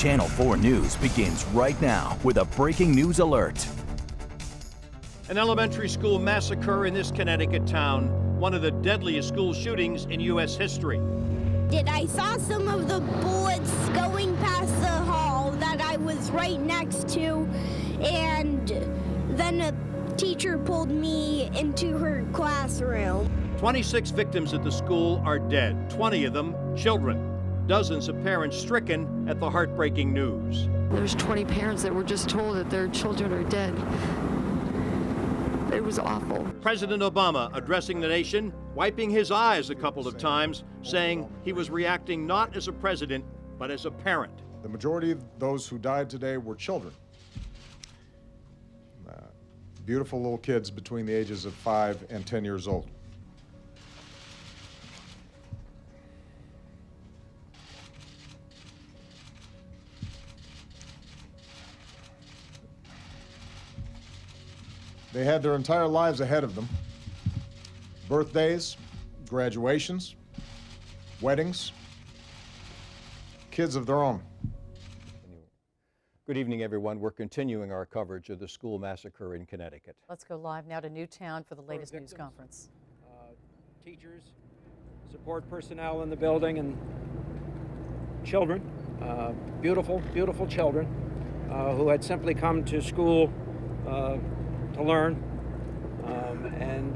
Channel 4 News begins right now with a breaking news alert. An elementary school massacre in this Connecticut town, one of the deadliest school shootings in U.S. history. I saw some of the bullets going past the hall that I was right next to, and then a teacher pulled me into her classroom. 26 victims at the school are dead, 20 of them children. Dozens of parents stricken at the heartbreaking news. There's 20 parents that were just told that their children are dead. It was awful. President Obama addressing the nation, wiping his eyes a couple of times, saying he was reacting not as a president, but as a parent. The majority of those who died today were children. Beautiful little kids between the ages of 5 and 10 years old. They had their entire lives ahead of them. Birthdays, graduations, weddings, kids of their own. Good evening, everyone. We're continuing our coverage of the school massacre in Connecticut. Let's go live now to Newtown for the latest news conference. Teachers, support personnel in the building, and children, beautiful, beautiful children who had simply come to school to learn, and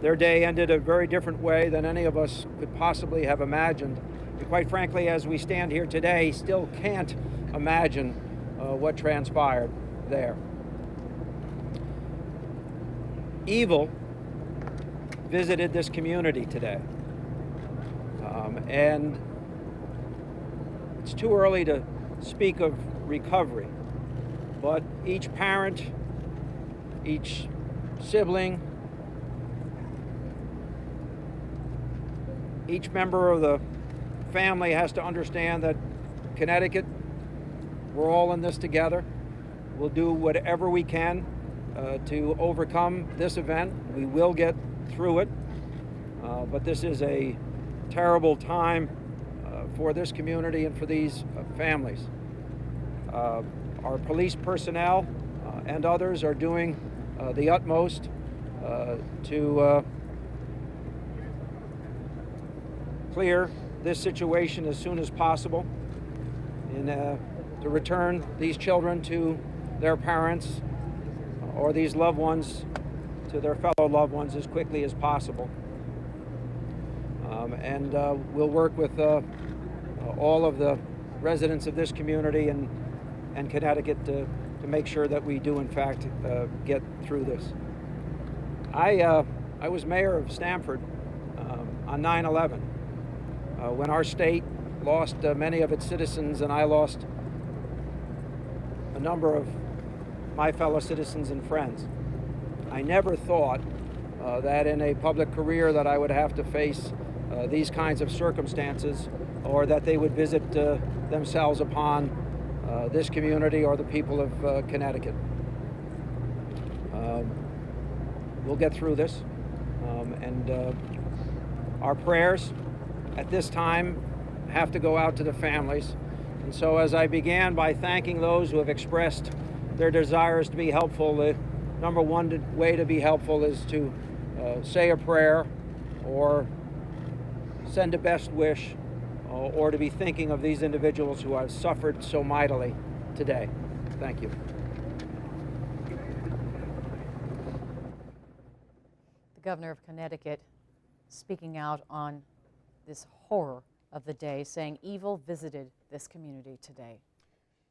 their day ended a very different way than any of us could possibly have imagined. And quite frankly, as we stand here today, still can't imagine what transpired there. Evil visited this community today, and it's too early to speak of recovery, but each parent, each sibling, each member of the family has to understand that Connecticut, we're all in this together. We'll do whatever we can to overcome this event. We will get through it, but this is a terrible time for this community and for these families. Our police personnel and others are doing the utmost to clear this situation as soon as possible and to return these children to their parents or these loved ones to their fellow loved ones as quickly as possible. And we'll work with all of the residents of this community and Connecticut to make sure that we do in fact get through this. I was mayor of Stamford on 9/11 when our state lost many of its citizens, and I lost a number of my fellow citizens and friends. I never thought that in a public career that I would have to face these kinds of circumstances, or that they would visit themselves upon this community or the people of Connecticut. We'll get through this, and our prayers at this time have to go out to the families. And so as I began by thanking those who have expressed their desires to be helpful, the number one way to be helpful is to say a prayer or send a best wish, or to be thinking of these individuals who have suffered so mightily today. Thank you. The governor of Connecticut speaking out on this horror of the day, saying evil visited this community today.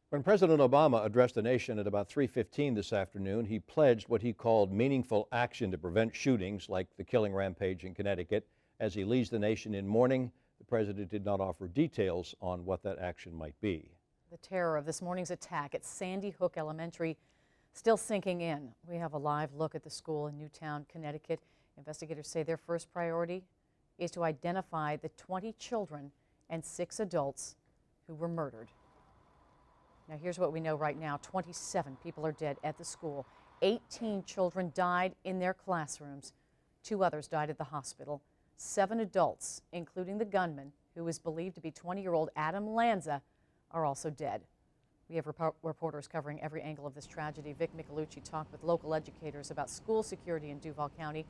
When President Obama addressed the nation at about 3:15 this afternoon, he pledged what he called meaningful action to prevent shootings like the killing rampage in Connecticut. As he leads the nation in mourning, the president did not offer details on what that action might be. The terror of this morning's attack at Sandy Hook Elementary still sinking in. We have a live look at the school in Newtown, Connecticut. Investigators say their first priority is to identify the 20 children and 6 adults who were murdered. Now here's what we know right now. 27 people are dead at the school. 18 children died in their classrooms. 2 others died at the hospital. 7 adults, including the gunman, who is believed to be 20-year-old Adam Lanza, are also dead. We have reporters covering every angle of this tragedy. Vic Michelucci talked with local educators about school security in Duval County.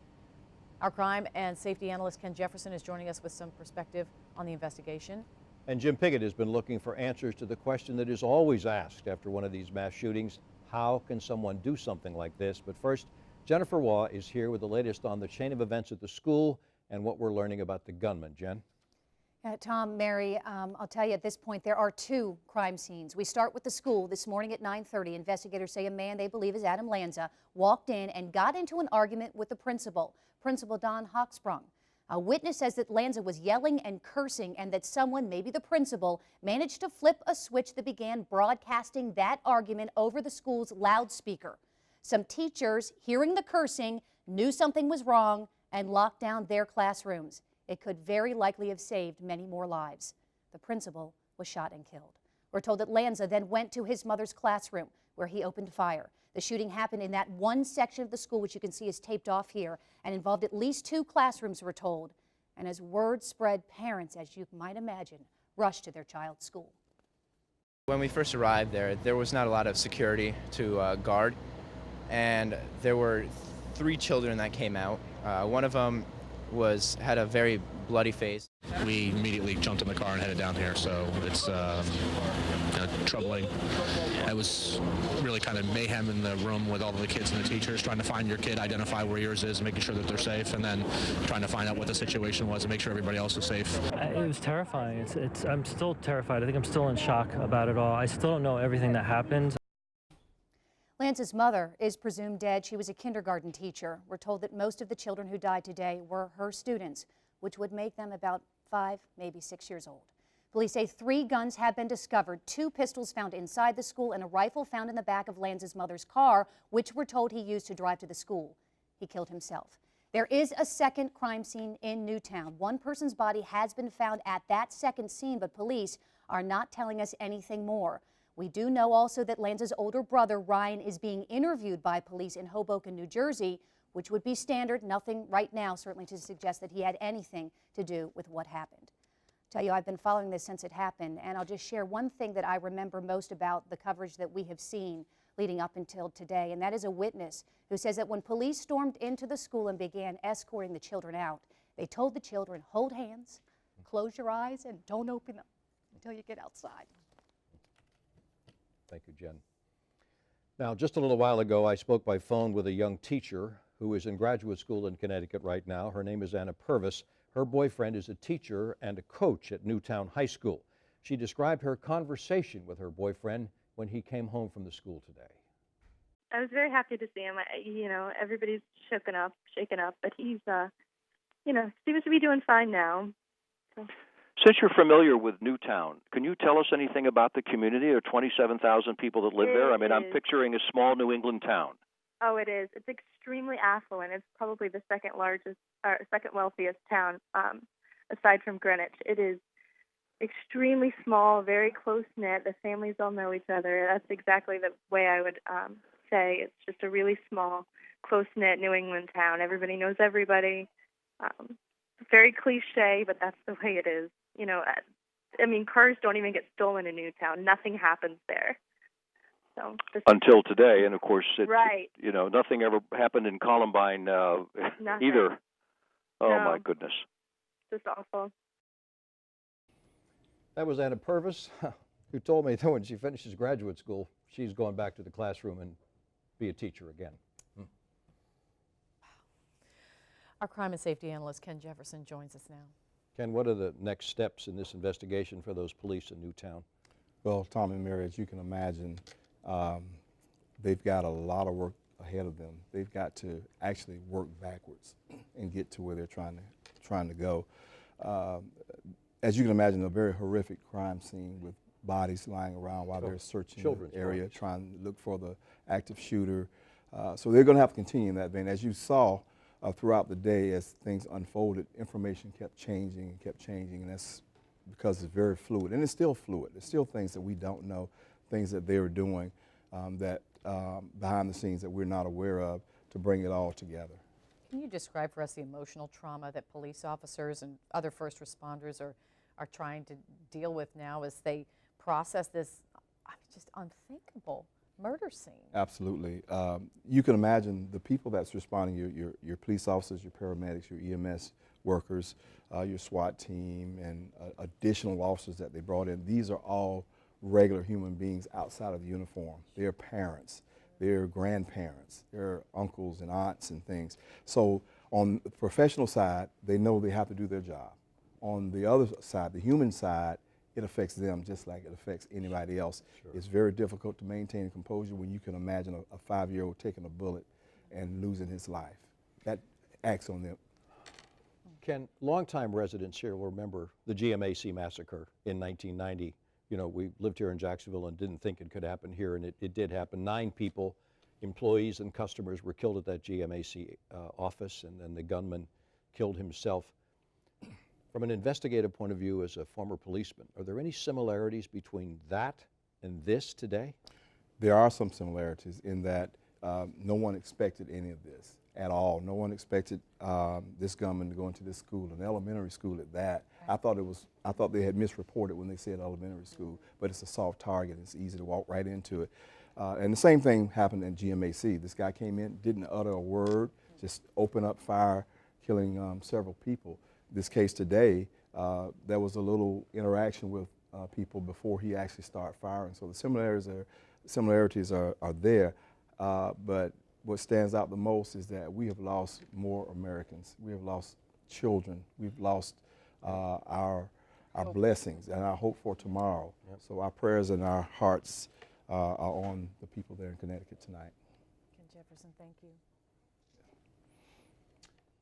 Our crime and safety analyst Ken Jefferson is joining us with some perspective on the investigation. And Jim Piggott has been looking for answers to the question that is always asked after one of these mass shootings: how can someone do something like this? But first, Jennifer Waugh is here with the latest on the chain of events at the school and what we're learning about the gunman. Jen? Tom, Mary, I'll tell you at this point there are two crime scenes. We start with the school. This morning at 9:30, investigators say a man they believe is Adam Lanza walked in and got into an argument with the principal, Principal Don Hochsprung. A witness says that Lanza was yelling and cursing and that someone, maybe the principal, managed to flip a switch that began broadcasting that argument over the school's loudspeaker. Some teachers, hearing the cursing, knew something was wrong and locked down their classrooms. It could very likely have saved many more lives. The principal was shot and killed. We're told that Lanza then went to his mother's classroom where he opened fire. The shooting happened in that one section of the school, which you can see is taped off here, and involved at least 2 classrooms, we're told. And as word spread, parents, as you might imagine, rushed to their child's school. When we first arrived there was not a lot of security to guard, and there were 3 children that came out. One of them had a very bloody face. We immediately jumped in the car and headed down here, so it's troubling. It was really kind of mayhem in the room with all of the kids and the teachers, trying to find your kid, identify where yours is, making sure that they're safe, and then trying to find out what the situation was and make sure everybody else is safe. It was terrifying. I'm still terrified. I think I'm still in shock about it all. I still don't know everything that happened. Lanza's mother is presumed dead. She was a kindergarten teacher. We're told that most of the children who died today were her students, which would make them about 5, maybe 6 years old. Police say 3 guns have been discovered, 2 pistols found inside the school and a rifle found in the back of Lanza's mother's car, which we're told he used to drive to the school. He killed himself. There is a second crime scene in Newtown. One person's body has been found at that second scene, but police are not telling us anything more. We do know also that Lanza's older brother, Ryan, is being interviewed by police in Hoboken, New Jersey, which would be standard. Nothing right now certainly to suggest that he had anything to do with what happened. Tell you, I've been following this since it happened, and I'll just share one thing that I remember most about the coverage that we have seen leading up until today, and that is a witness who says that when police stormed into the school and began escorting the children out, they told the children, hold hands, close your eyes, and don't open them until you get outside. Thank you, Jen. Now, just a little while ago, I spoke by phone with a young teacher who is in graduate school in Connecticut right now. Her name is Anna Purvis. Her boyfriend is a teacher and a coach at Newtown High School. She described her conversation with her boyfriend when he came home from the school today. I was very happy to see him. Everybody's shaken up, but he's, seems to be doing fine now. So. Since you're familiar with Newtown, can you tell us anything about the community? There are 27,000 people that live there. I mean, I'm picturing a small New England town. Oh, it is. It's extremely affluent. It's probably the second wealthiest town, aside from Greenwich. It is extremely small, very close-knit. The families all know each other. That's exactly the way I would say. It's just a really small, close-knit New England town. Everybody knows everybody. Very cliche, but that's the way it is. Cars don't even get stolen in Newtown. Nothing happens there. So until today, and of course, right. Nothing ever happened in Columbine either. Oh, no. My goodness. Just awful. That was Anna Purvis, who told me that when she finishes graduate school, she's going back to the classroom and be a teacher again. Our crime and safety analyst Ken Jefferson joins us now. Ken, what are the next steps in this investigation for those police in Newtown? Well, Tom and Mary, as you can imagine, they've got a lot of work ahead of them. They've got to actually work backwards and get to where they're trying to go. As you can imagine, a very horrific crime scene with bodies lying around while they're searching the area, trying to look for the active shooter. So they're going to have to continue in that vein. As you saw throughout the day, as things unfolded, information kept changing, and that's because it's very fluid, and it's still fluid. There's still things that we don't know, things that they're doing that behind the scenes that we're not aware of to bring it all together. Can you describe for us the emotional trauma that police officers and other first responders are trying to deal with now as they process this just unthinkable murder scene. Absolutely. You can imagine the people that's responding, your police officers, your paramedics, your EMS workers, your SWAT team, and additional officers that they brought in. These are all regular human beings outside of the uniform. They're parents, they're grandparents, they're uncles and aunts and things. So on the professional side, they know they have to do their job. On the other side, the human side, it affects them just like it affects anybody else. Sure. It's very difficult to maintain composure when you can imagine a 5-year-old taking a bullet and losing his life. That acts on them. Ken, longtime residents here will remember the GMAC massacre in 1990. You know, we lived here in Jacksonville and didn't think it could happen here, and it did happen. 9 people, employees and customers, were killed at that GMAC office, and then the gunman killed himself. From an investigative point of view, as a former policeman, are there any similarities between that and this today? There are some similarities in that no one expected any of this at all. No one expected this gunman to go into this school, an elementary school at that. I thought they had misreported when they said elementary school, but it's a soft target. It's easy to walk right into it. And the same thing happened at GMAC. This guy came in, didn't utter a word, just opened up fire, killing several people. This case today, there was a little interaction with people before he actually started firing. So the similarities are there, but what stands out the most is that we have lost more Americans. We have lost children. We've lost our blessings and our hope for tomorrow. Yep. So our prayers and our hearts are on the people there in Connecticut tonight. Ken Jefferson, thank you.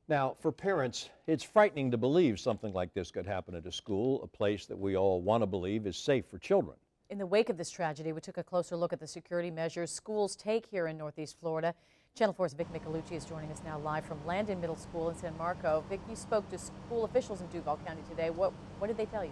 Now, for parents, it's frightening to believe something like this could happen at a school, a place that we all want to believe is safe for children. In the wake of this tragedy, we took a closer look at the security measures schools take here in Northeast Florida. Channel 4's Vic Michelucci is joining us now live from Landon Middle School in San Marco. Vic, you spoke to school officials in Duval County today. What did they tell you?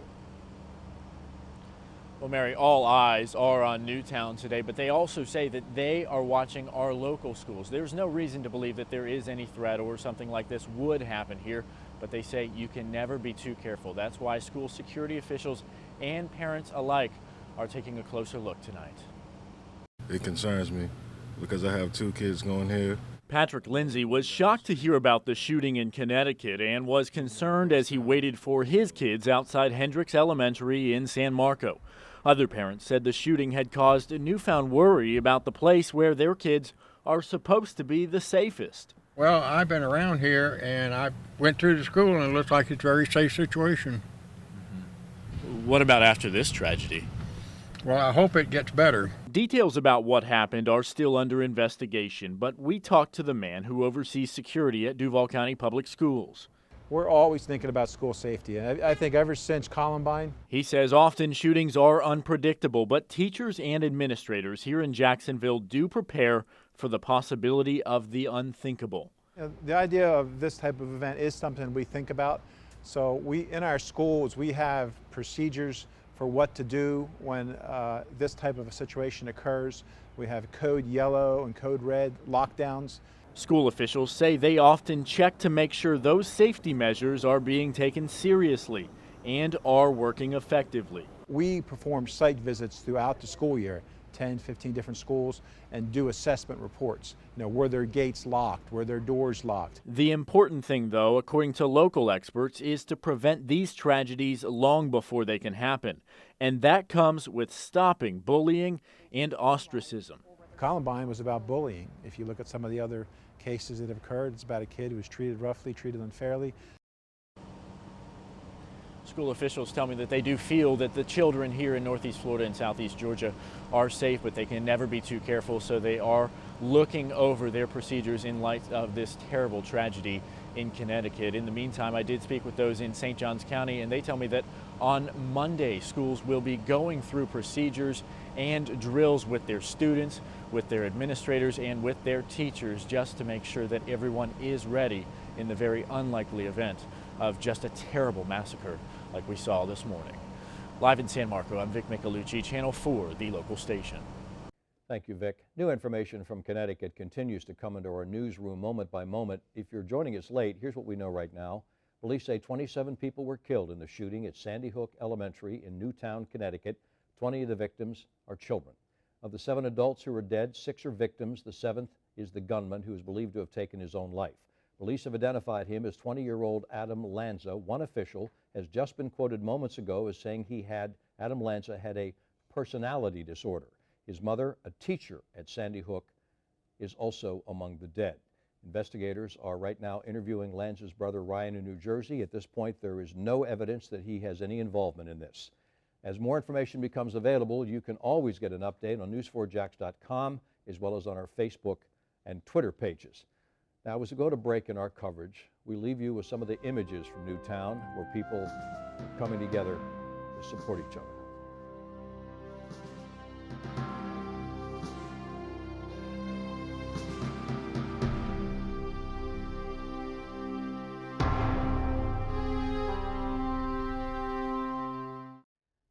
Well, Mary, all eyes are on Newtown today, but they also say that they are watching our local schools. There's no reason to believe that there is any threat or something like this would happen here, but they say you can never be too careful. That's why school security officials and parents alike are taking a closer look tonight. It concerns me because I have 2 kids going here. Patrick Lindsay was shocked to hear about the shooting in Connecticut and was concerned as he waited for his kids outside Hendricks Elementary in San Marco. Other parents said the shooting had caused a newfound worry about the place where their kids are supposed to be the safest. Well, I've been around here and I went through the school and it looks like it's a very safe situation. What about after this tragedy? Well, I hope it gets better. Details about what happened are still under investigation, but we talked to the man who oversees security at Duval County Public Schools. We're always thinking about school safety. I think ever since Columbine. He says often shootings are unpredictable, but teachers and administrators here in Jacksonville do prepare for the possibility of the unthinkable. The idea of this type of event is something we think about. So in our schools, we have procedures for what to do when this type of a situation occurs. We have code yellow and code red lockdowns. School officials say they often check to make sure those safety measures are being taken seriously and are working effectively. We perform site visits throughout the school year, 10, 15 different schools, and do assessment reports. You know, were their gates locked? Were their doors locked? The important thing, though, according to local experts, is to prevent these tragedies long before they can happen. And that comes with stopping bullying and ostracism. Columbine was about bullying. If you look at some of the other cases that have occurred, it's about a kid who was treated roughly, treated unfairly. School officials tell me that they do feel that the children here in Northeast Florida and Southeast Georgia are safe, but they can never be too careful, so they are looking over their procedures in light of this terrible tragedy in Connecticut. In the meantime, I did speak with those in St. Johns County, and they tell me that on Monday, schools will be going through procedures and drills with their students, with their administrators, and with their teachers, just to make sure that everyone is ready in the very unlikely event of just a terrible massacre like we saw this morning. Live in San Marco, I'm Vic Michelucci, Channel 4, the local station. Thank you, Vic. New information from Connecticut continues to come into our newsroom moment by moment. If you're joining us late, here's what we know right now. Police say 27 people were killed in the shooting at Sandy Hook Elementary in Newtown, Connecticut. 20 of the victims are children. Of the 7 adults who are dead, 6 are victims. The 7th is the gunman who is believed to have taken his own life. Police have identified him as 20-year-old Adam Lanza. One official has just been quoted moments ago as saying Adam Lanza had a personality disorder. His mother, a teacher at Sandy Hook, is also among the dead. Investigators are right now interviewing Lanza's brother Ryan in New Jersey. At this point, there is no evidence that he has any involvement in this. As more information becomes available, you can always get an update on news4jax.com as well as on our Facebook and Twitter pages. Now, as we go to break in our coverage, we leave you with some of the images from Newtown where people are coming together to support each other.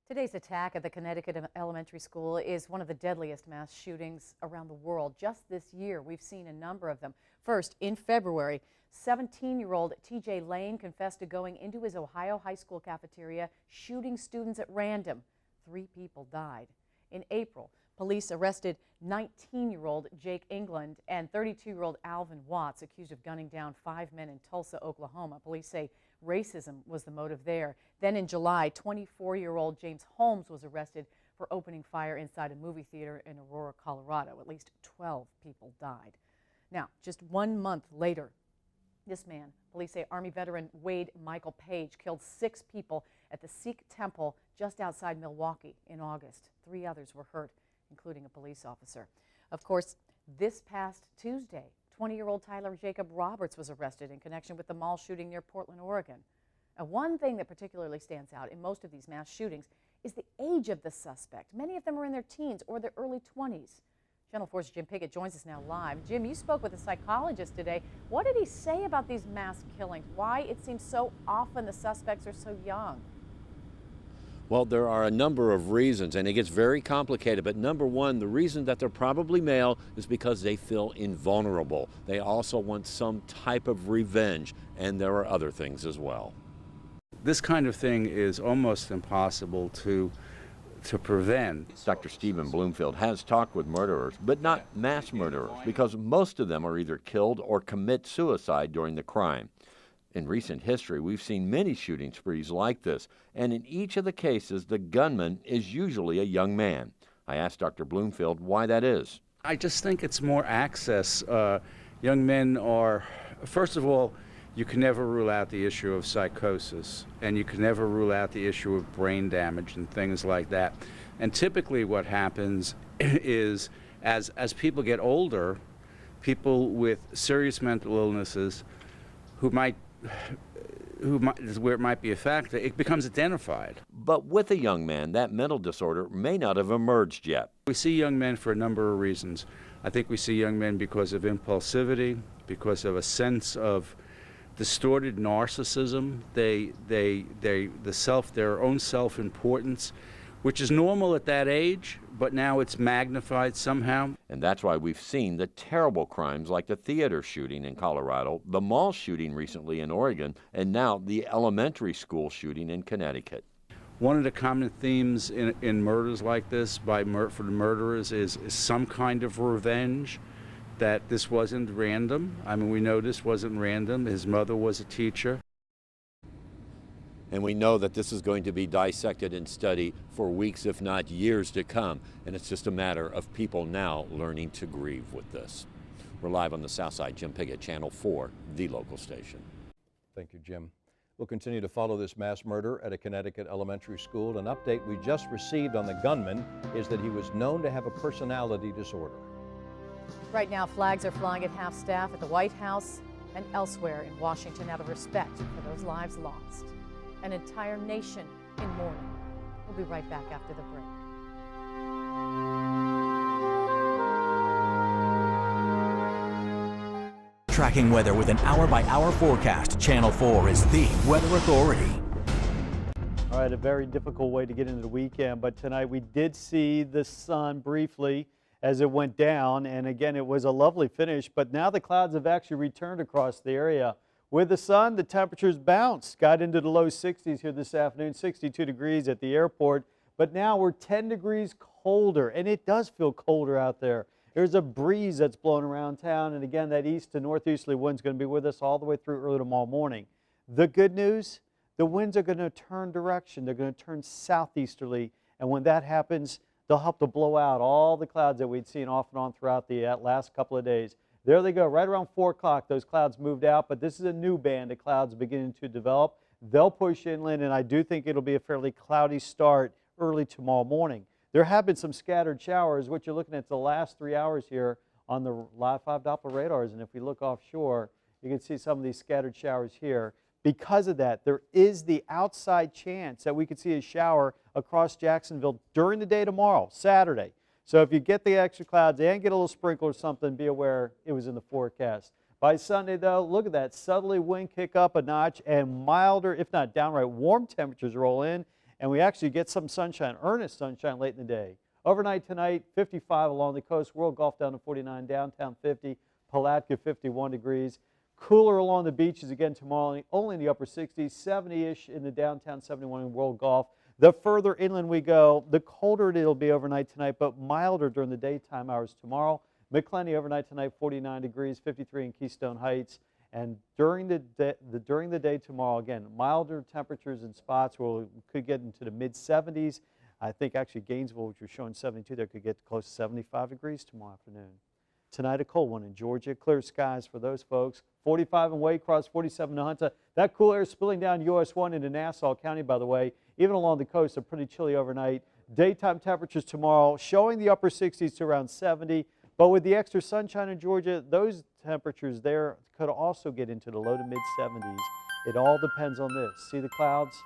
Today's attack at the Connecticut elementary school is one of the deadliest mass shootings around the world. Just this year, we've seen a number of them. First, in February, 17-year-old T.J. Lane confessed to going into his Ohio high school cafeteria, shooting students at random. 3 people died. In April, police arrested 19-year-old Jake England and 32-year-old Alvin Watts, accused of gunning down 5 men in Tulsa, Oklahoma. Police say racism was the motive there. Then in July, 24-year-old James Holmes was arrested for opening fire inside a movie theater in Aurora, Colorado. At least 12 people died. Now, just 1 month later, this man, police say Army veteran Wade Michael Page, killed 6 people at the Sikh temple just outside Milwaukee in August. 3 others were hurt, including a police officer. Of course, this past Tuesday, 20-year-old Tyler Jacob Roberts was arrested in connection with the mall shooting near Portland, Oregon. And one thing that particularly stands out in most of these mass shootings is the age of the suspect. Many of them are in their teens or their early 20s. Channel 4's Jim Pickett joins us now live. Jim, you spoke with a psychologist today. What did he say about these mass killings? Why it seems so often the suspects are so young? Well, there are a number of reasons, and it gets very complicated. But number one, the reason that they're probably male is because they feel invulnerable. They also want some type of revenge, and there are other things as well. This kind of thing is almost impossible to prevent. Dr. Stephen Bloomfield has talked with murderers, but not mass murderers, because most of them are either killed or commit suicide during the crime. In recent history, we've seen many shooting sprees like this, and in each of the cases, the gunman is usually a young man. I asked Dr. Bloomfield why that is. I just think it's more access. Young men are, first of all, you can never rule out the issue of psychosis, and you can never rule out the issue of brain damage and things like that. And typically what happens is, as people get older, people with serious mental illnesses where it might be a factor, it becomes identified. But with a young man, that mental disorder may not have emerged yet. We see young men for a number of reasons. I think we see young men because of impulsivity, because of a sense of distorted narcissism, their own self-importance, which is normal at that age, but now it's magnified somehow. And that's why we've seen the terrible crimes like the theater shooting in Colorado, the mall shooting recently in Oregon, and now the elementary school shooting in Connecticut. One of the common themes in murders like this for the murderers is some kind of revenge, that this wasn't random. I mean, we know this wasn't random. His mother was a teacher. And we know that this is going to be dissected and studied for weeks, if not years to come. And it's just a matter of people now learning to grieve with this. We're live on the South Side. Jim Pickett, Channel 4, the local station. Thank you, Jim. We'll continue to follow this mass murder at a Connecticut elementary school. An update we just received on the gunman is that he was known to have a personality disorder. Right now, flags are flying at half-staff at the White House and elsewhere in Washington out of respect for those lives lost. An entire nation in mourning. We'll be right back after the break. Tracking weather with an hour-by-hour forecast, Channel 4 is the weather authority. All right, a very difficult way to get into the weekend, but tonight we did see the sun briefly as it went down, and again it was a lovely finish, but now the clouds have actually returned across the area. With the sun, the temperatures bounced, got into the low 60s here this afternoon, 62 degrees at the airport, but now we're 10 degrees colder, and it does feel colder out there. There's a breeze that's blowing around town, and again, that east to northeasterly wind's going to be with us all the way through early tomorrow morning. The good news, the winds are going to turn direction. They're going to turn southeasterly, and when that happens, they'll help to blow out all the clouds that we'd seen off and on throughout the last couple of days. There they go, right around 4 o'clock, those clouds moved out, but this is a new band of clouds beginning to develop. They'll push inland, and I do think it'll be a fairly cloudy start early tomorrow morning. There have been some scattered showers. What you're looking at the last 3 hours here on the Live 5 Doppler radars, and if we look offshore, you can see some of these scattered showers here. Because of that, there is the outside chance that we could see a shower across Jacksonville during the day tomorrow, Saturday. So if you get the extra clouds and get a little sprinkle or something, be aware it was in the forecast. By Sunday, though, look at that. Southerly wind kick up a notch and milder, if not downright warm temperatures roll in. And we actually get some sunshine, earnest sunshine late in the day. Overnight tonight, 55 along the coast, World Gulf down to 49, downtown 50, Palatka 51 degrees. Cooler along the beaches again tomorrow, only in the upper 60s, 70-ish in the downtown, 71 in World Gulf. The further inland we go, the colder it'll be overnight tonight, but milder during the daytime hours tomorrow. McClenny overnight tonight, 49 degrees, 53 in Keystone Heights. And during the day tomorrow, again, milder temperatures in spots where we could get into the mid-70s. I think actually Gainesville, which was showing 72 there, could get close to 75 degrees tomorrow afternoon. Tonight, a cold one in Georgia. Clear skies for those folks. 45 in Waycross, 47 in Hunter. That cool air is spilling down US 1 into Nassau County, by the way. Even along the coast, they're pretty chilly overnight. Daytime temperatures tomorrow showing the upper 60s to around 70. But with the extra sunshine in Georgia, those temperatures there could also get into the low to mid-70s. It all depends on this. See the clouds?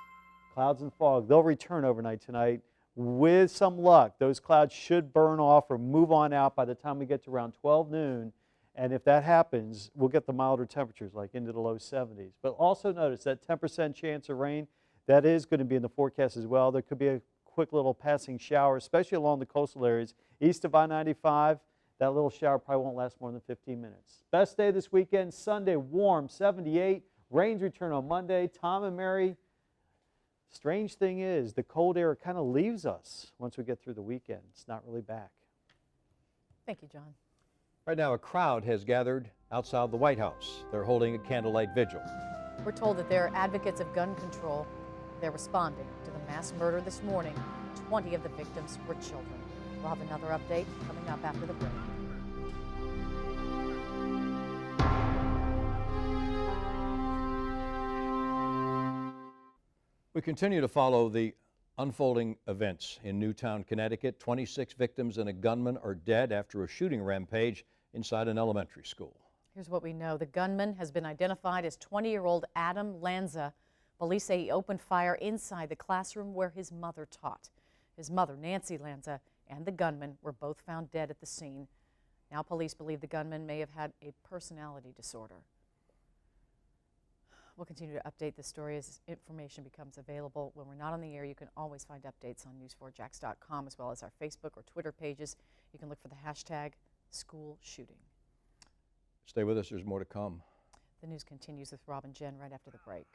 Clouds and fog. They'll return overnight tonight. With some luck, those clouds should burn off or move on out by the time we get to around 12 noon. And if that happens, we'll get the milder temperatures like into the low 70s. But also notice that 10% chance of rain, that is going to be in the forecast as well. There could be a quick little passing shower, especially along the coastal areas. East of I-95, that little shower probably won't last more than 15 minutes. Best day this weekend, Sunday, warm, 78. Rains return on Monday. Tom and Mary, strange thing is, the cold air kind of leaves us once we get through the weekend. It's not really back. Thank you, John. Right now, a crowd has gathered outside the White House. They're holding a candlelight vigil. We're told that they're advocates of gun control. They're responding to the mass murder this morning. 20 of the victims were children. We'll have another update coming up after the break. We continue to follow the unfolding events in Newtown, Connecticut. 26 victims and a gunman are dead after a shooting rampage inside an elementary school. Here's what we know. The gunman has been identified as 20-year-old Adam Lanza. Police say he opened fire inside the classroom where his mother taught. His mother, Nancy Lanza, and the gunman were both found dead at the scene. Now police believe the gunman may have had a personality disorder. We'll continue to update this story as information becomes available. When we're not on the air, you can always find updates on news4jax.com as well as our Facebook or Twitter pages. You can look for the hashtag school shooting. Stay with us, there's more to come. The news continues with Rob and Jen right after the break.